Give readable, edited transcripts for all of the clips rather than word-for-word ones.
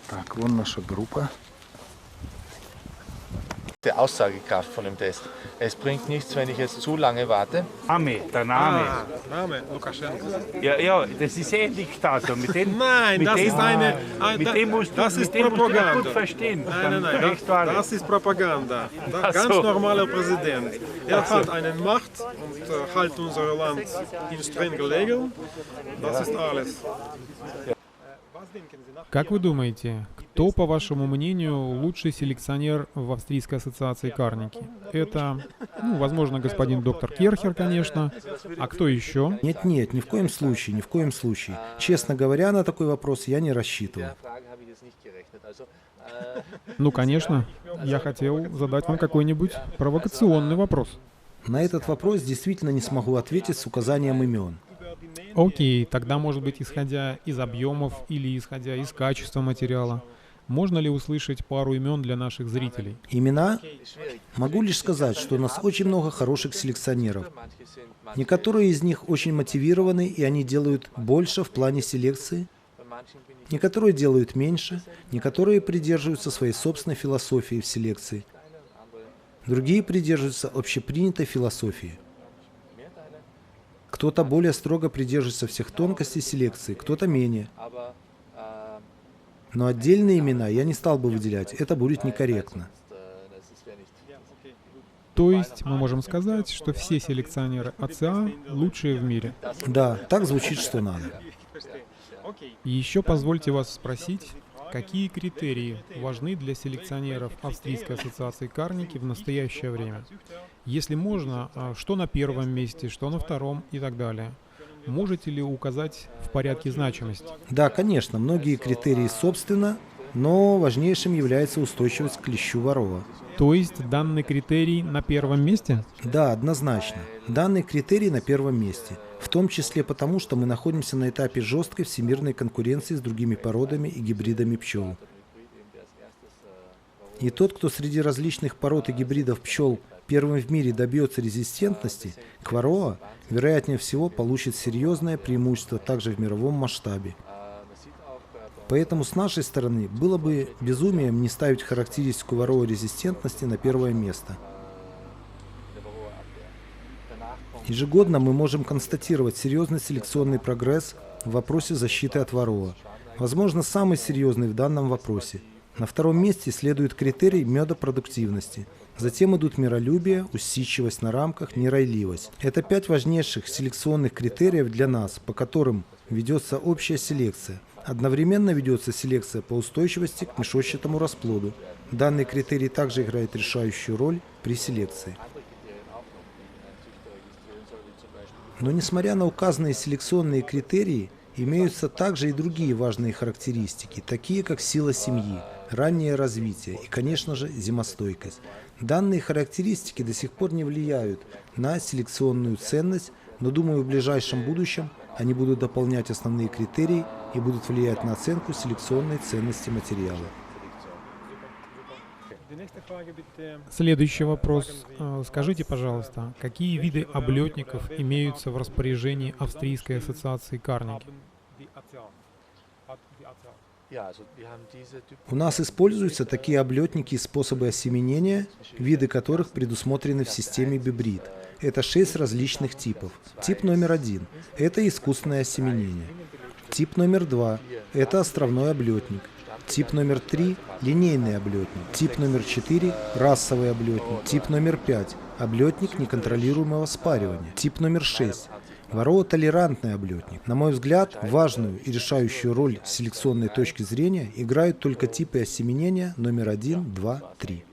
Так, вон наша группа. Die Aussagekraft von dem Test. Es bringt nichts, wenn ich jetzt zu lange warte. Der Name. Name, Lukaschenko. Ja, das ist ein Diktator. Nein, das ist mit dem musst du Propaganda. gut verstehen. Nein, das ist Propaganda. Ganz normaler Präsident. Er hat eine Macht und hält unser Land in strengen Regeln. Das ist alles. Как вы думаете, кто, по вашему мнению, лучший селекционер в Австрийской ассоциации Карнеги? Это, возможно, господин доктор Керхер, конечно. А кто еще? Нет, ни в коем случае, ни в коем случае. Честно говоря, на такой вопрос я не рассчитывал. Ну, конечно, я хотел задать вам какой-нибудь провокационный вопрос. На этот вопрос действительно не смогу ответить с указанием имен. Окей, тогда, может быть, исходя из объемов или исходя из качества материала, можно ли услышать пару имен для наших зрителей? Имена? Могу лишь сказать, что у нас очень много хороших селекционеров. Некоторые из них очень мотивированы, и они делают больше в плане селекции. Некоторые делают меньше, некоторые придерживаются своей собственной философии в селекции. Другие придерживаются общепринятой философии. Кто-то более строго придерживается всех тонкостей селекции, кто-то менее. Но отдельные имена я не стал бы выделять, это будет некорректно. То есть мы можем сказать, что все селекционеры АЦА лучшие в мире. Да, так звучит, что надо. И еще позвольте вас спросить, какие критерии важны для селекционеров Австрийской ассоциации Карнеги в настоящее время? Если можно, что на первом месте, что на втором и так далее. Можете ли указать в порядке значимости? Да, конечно, многие критерии собственно, но важнейшим является устойчивость к клещу ворова. То есть данный критерий на первом месте? Да, однозначно. Данный критерий на первом месте. В том числе потому, что мы находимся на этапе жесткой всемирной конкуренции с другими породами и гибридами пчел. И тот, кто среди различных пород и гибридов пчел первым в мире добьется резистентности к вароа, вероятнее всего получит серьезное преимущество также в мировом масштабе. Поэтому с нашей стороны было бы безумием не ставить характеристику вароа резистентности на первое место. Ежегодно мы можем констатировать серьезный селекционный прогресс в вопросе защиты от вароа. Возможно, самый серьезный в данном вопросе. На втором месте следует критерий медопродуктивности. Затем идут миролюбие, усидчивость на рамках, неройливость. Это 5 важнейших селекционных критериев для нас, по которым ведется общая селекция. Одновременно ведется селекция по устойчивости к мешочатому расплоду. Данный критерий также играет решающую роль при селекции. Но несмотря на указанные селекционные критерии, имеются также и другие важные характеристики, такие как сила семьи, раннее развитие и, конечно же, зимостойкость. Данные характеристики до сих пор не влияют на селекционную ценность, но, думаю, в ближайшем будущем они будут дополнять основные критерии и будут влиять на оценку селекционной ценности материала. Следующий вопрос. Скажите, пожалуйста, какие виды облетников имеются в распоряжении Австрийской ассоциации Карнеги? У нас используются такие облетники и способы осеменения, виды которых предусмотрены в системе Бибрид. Это 6 различных типов. Тип номер 1 – это искусственное осеменение. Тип номер 2 – это островной облетник. Тип номер 3 – линейный облетник. Тип номер 4 – расовый облетник. Тип номер 5 – облетник неконтролируемого спаривания. Тип номер 6 – вароотолерантный облетник. На мой взгляд, важную и решающую роль с селекционной точки зрения играют только типы осеменения номер 1, 2, 3.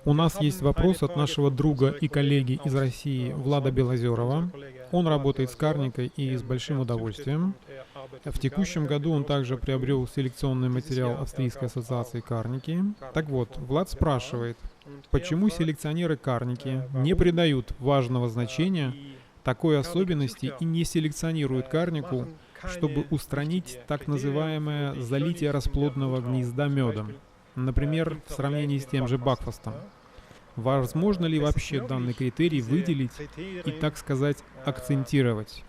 У нас есть вопрос от нашего друга и коллеги из России Влада Белозерова. Он работает с Карнегой и с большим удовольствием. В текущем году он также приобрел селекционный материал Австрийской ассоциации Карнеги. Так вот, Влад спрашивает, почему селекционеры Карнеги не придают важного значения такой особенности и не селекционируют Карнегу, чтобы устранить так называемое залитие расплодного гнезда медом, например, в сравнении с тем же Бакфастом. Возможно ли вообще данный критерий выделить и, так сказать, акцентировать?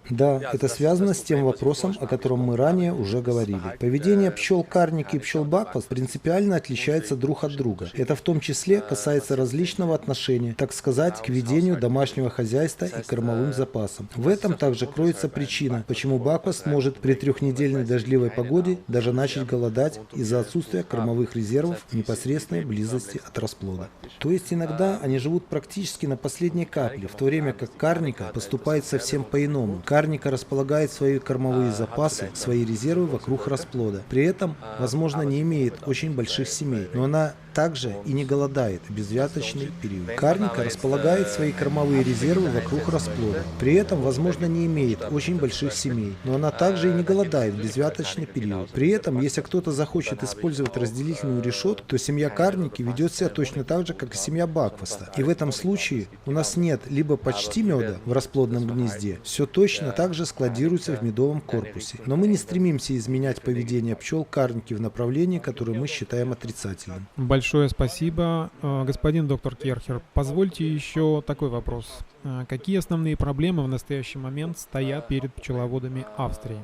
Да, это связано с тем вопросом, о котором мы ранее уже говорили. Поведение пчел Карники и пчел Баквас принципиально отличается друг от друга. Это в том числе касается различного отношения, так сказать, к ведению домашнего хозяйства и кормовым запасам. В этом также кроется причина, почему Баквас может при трехнедельной дождливой погоде даже начать голодать из-за отсутствия кормовых резервов в непосредственной близости от расплода. То есть иногда они живут практически на последней капле, в то время как Карника поступает совсем по-иному. Карника располагает свои кормовые запасы, свои резервы вокруг расплода. При этом, возможно, не имеет очень больших семей, но она также и не голодает в безвяточный период. Карника располагает свои кормовые резервы вокруг расплода. При этом, возможно, не имеет очень больших семей, но она также и не голодает в безвяточный период. При этом, если кто-то захочет использовать разделительную решетку, то семья Карники ведет себя точно так же, как и семья Бакваса. И в этом случае у нас нет либо почти меда в расплодном гнезде, все точно так же складируется в медовом корпусе. Но мы не стремимся изменять поведение пчел Карники в направлении, которое мы считаем отрицательным. Большое спасибо, господин доктор Керхер. Позвольте еще такой вопрос. Какие основные проблемы в настоящий момент стоят перед пчеловодами Австрии?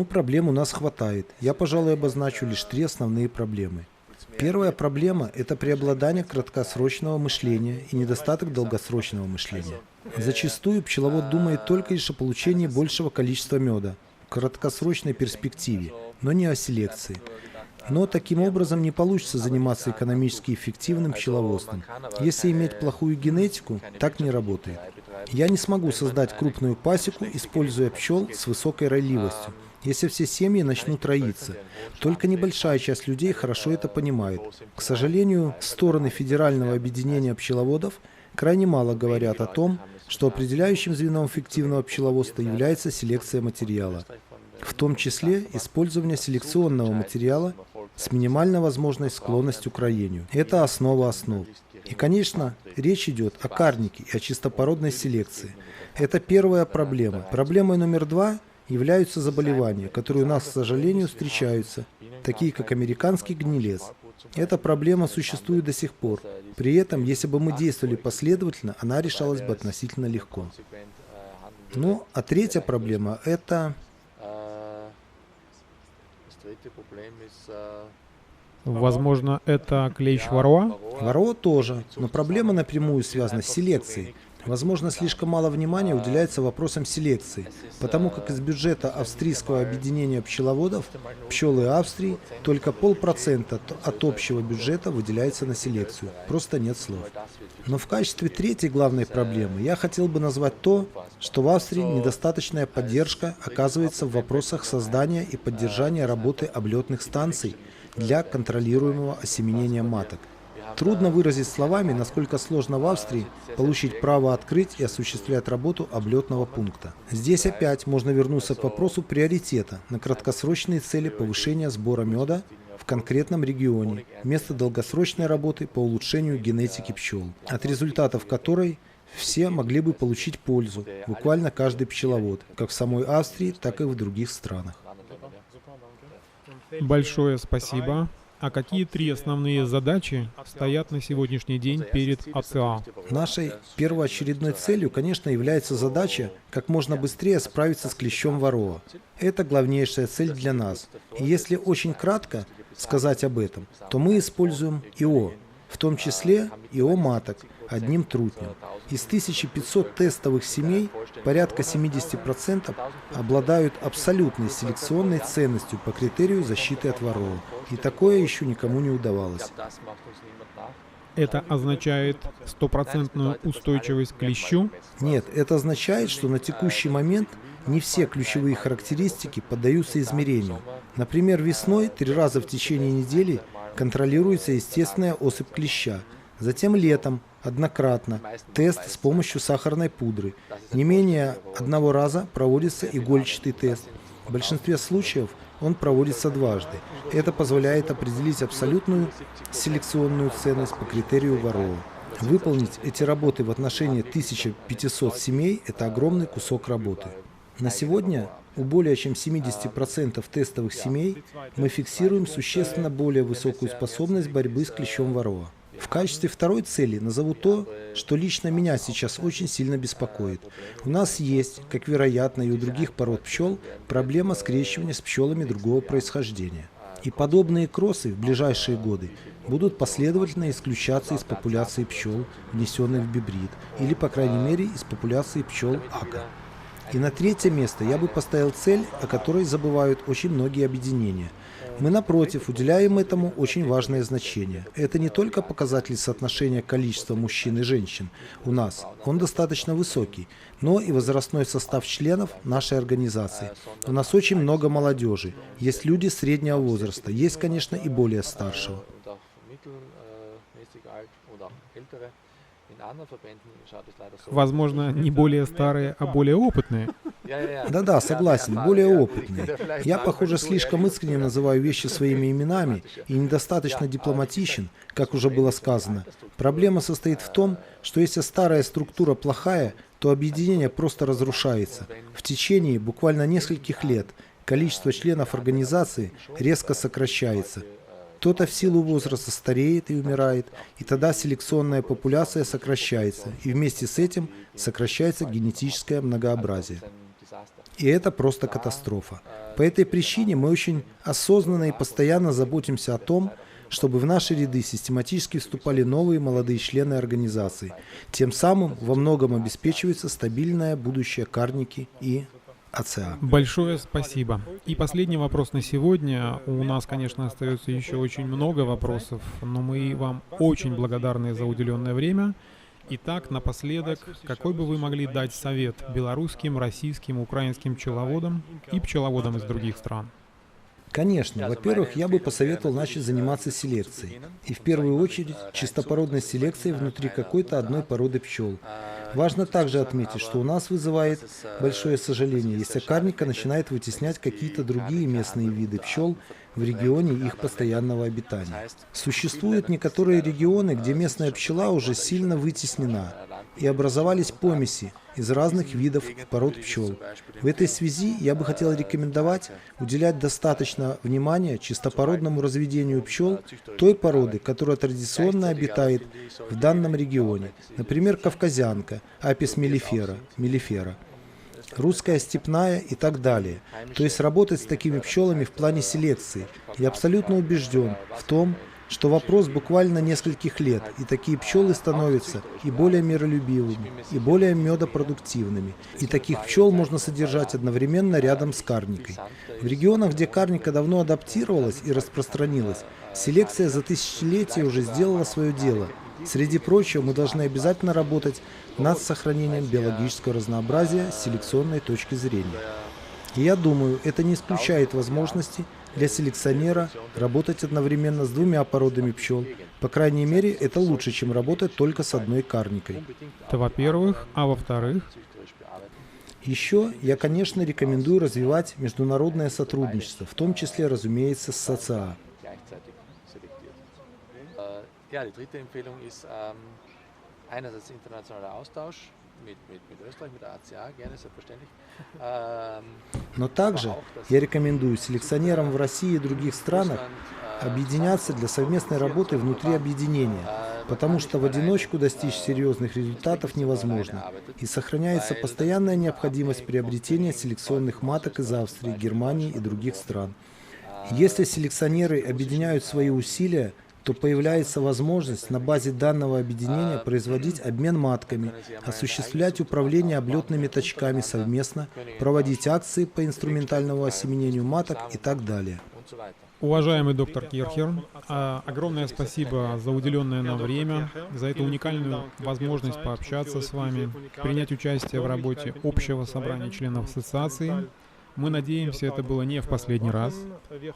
Проблем у нас хватает. Я, пожалуй, обозначу лишь 3 основные проблемы. Первая проблема – это преобладание краткосрочного мышления и недостаток долгосрочного мышления. Зачастую пчеловод думает только лишь о получении большего количества меда в краткосрочной перспективе, но не о селекции. Но таким образом не получится заниматься экономически эффективным пчеловодством. Если иметь плохую генетику, так не работает. Я не смогу создать крупную пасеку, используя пчел с высокой ройливостью, если все семьи начнут роиться. Только небольшая часть людей хорошо это понимает. К сожалению, стороны Федерального объединения пчеловодов крайне мало говорят о том, что определяющим звеном эффективного пчеловодства является селекция материала, в том числе использование селекционного материала с минимально возможной склонностью к роению. Это основа основ. И, конечно, речь идет о карнике и о чистопородной селекции. Это первая проблема. Проблемой номер 2 являются заболевания, которые у нас, к сожалению, встречаются, такие как американский гнилец. Эта проблема существует до сих пор. При этом, если бы мы действовали последовательно, она решалась бы относительно легко. А третья проблема – это... Возможно, это клещ Вароа? Вароа тоже, но проблема напрямую связана с селекцией. Возможно, слишком мало внимания уделяется вопросам селекции, потому как из бюджета австрийского объединения пчеловодов пчелы Австрии только 0,5% от общего бюджета выделяется на селекцию. Просто нет слов. Но в качестве третьей главной проблемы я хотел бы назвать то, что в Австрии недостаточная поддержка оказывается в вопросах создания и поддержания работы облетных станций для контролируемого осеменения маток. Трудно выразить словами, насколько сложно в Австрии получить право открыть и осуществлять работу облетного пункта. Здесь опять можно вернуться к вопросу приоритета на краткосрочные цели повышения сбора меда в конкретном регионе, вместо долгосрочной работы по улучшению генетики пчел, от результатов которой все могли бы получить пользу, буквально каждый пчеловод, как в самой Австрии, так и в других странах. Большое спасибо. А какие 3 основные задачи стоят на сегодняшний день перед АЦА? Нашей первоочередной целью, конечно, является задача как можно быстрее справиться с клещом Вароа. Это главнейшая цель для нас. И если очень кратко сказать об этом, то мы используем ИО, в том числе ИО маток, одним трутнем. Из 1500 тестовых семей порядка 70% обладают абсолютной селекционной ценностью по критерию защиты от Вароа. И такое еще никому не удавалось. Это означает 100% устойчивость к клещу? Нет, это означает, что на текущий момент не все ключевые характеристики поддаются измерению. Например, весной 3 раза в течение недели контролируется естественная особь клеща. Затем летом однократно тест с помощью сахарной пудры. Не менее 1 раза проводится игольчатый тест. В большинстве случаев он проводится дважды. Это позволяет определить абсолютную селекционную ценность по критерию Вароа. Выполнить эти работы в отношении 1500 семей – это огромный кусок работы. На сегодня у более чем 70% тестовых семей мы фиксируем существенно более высокую способность борьбы с клещом Варроа. В качестве второй цели назову то, что лично меня сейчас очень сильно беспокоит. У нас есть, как вероятно и у других пород пчел, проблема скрещивания с пчелами другого происхождения. И подобные кроссы в ближайшие годы будут последовательно исключаться из популяции пчел, внесенных в бибрид, или, по крайней мере, из популяции пчел АКА. И на третье место я бы поставил цель, о которой забывают очень многие объединения. Мы, напротив, уделяем этому очень важное значение. Это не только показатель соотношения количества мужчин и женщин у нас, он достаточно высокий, но и возрастной состав членов нашей организации. У нас очень много молодежи, есть люди среднего возраста, есть, конечно, и более старшего. Возможно, не более старые, а более опытные. Да-да, согласен, более опытные. Я, похоже, слишком искренне называю вещи своими именами и недостаточно дипломатичен, как уже было сказано. Проблема состоит в том, что если старая структура плохая, то объединение просто разрушается. В течение буквально нескольких лет количество членов организации резко сокращается. Кто-то в силу возраста стареет и умирает, и тогда селекционная популяция сокращается, и вместе с этим сокращается генетическое многообразие. И это просто катастрофа. По этой причине мы очень осознанно и постоянно заботимся о том, чтобы в наши ряды систематически вступали новые молодые члены организации. Тем самым во многом обеспечивается стабильное будущее Карники и АЦА. Большое спасибо. И последний вопрос на сегодня. У нас, конечно, остается еще очень много вопросов, но мы вам очень благодарны за уделенное время. Итак, напоследок, какой бы вы могли дать совет белорусским, российским, украинским пчеловодам и пчеловодам из других стран? Конечно. Во-первых, я бы посоветовал начать заниматься селекцией. И в первую очередь чистопородной селекцией внутри какой-то одной породы пчел. Важно также отметить, что у нас вызывает большое сожаление, если карника начинает вытеснять какие-то другие местные виды пчел в регионе их постоянного обитания. Sуществуют некоторые регионы, где местная пчела уже сильно вытеснена, и образовались помеси из разных видов пород пчел. В этой связи я бы хотел рекомендовать уделять достаточно внимания чистопородному разведению пчел той породы, которая традиционно обитает в данном регионе, например, кавказянка, апис мелифера, русская степная и так далее. То есть работать с такими пчелами в плане селекции. Я абсолютно убежден в том, что вопрос буквально нескольких лет, и такие пчелы становятся и более миролюбивыми, и более медопродуктивными. И таких пчел можно содержать одновременно рядом с карникой. В регионах, где карника давно адаптировалась и распространилась, селекция за тысячелетия уже сделала свое дело. Среди прочего, мы должны обязательно работать над сохранением биологического разнообразия с селекционной точки зрения. И я думаю, это не исключает возможности для селекционера работать одновременно с двумя породами пчел. По крайней мере, это лучше, чем работать только с одной карникой. Это во-первых. А во-вторых? Еще я, конечно, рекомендую развивать международное сотрудничество, в том числе, разумеется, с АЦА. Но также я рекомендую селекционерам в России и других странах объединяться для совместной работы внутри объединения, потому что в одиночку достичь серьезных результатов невозможно, и сохраняется постоянная необходимость приобретения селекционных маток из Австрии, Германии и других стран. Если селекционеры объединяют свои усилия, то появляется возможность на базе данного объединения производить обмен матками, осуществлять управление облетными точками совместно, проводить акции по инструментальному осеменению маток и так далее. Уважаемый доктор Кирхер, огромное спасибо за уделенное нам время, за эту уникальную возможность пообщаться с вами, принять участие в работе общего собрания членов ассоциации. Мы надеемся, это было не в последний раз.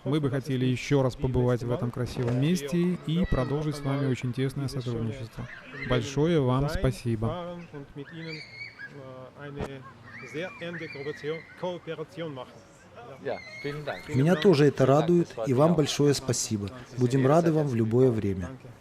Мы бы хотели еще раз побывать в этом красивом месте и продолжить с вами очень тесное сотрудничество. Большое вам спасибо. Меня тоже это радует, и вам большое спасибо. Будем рады вам в любое время.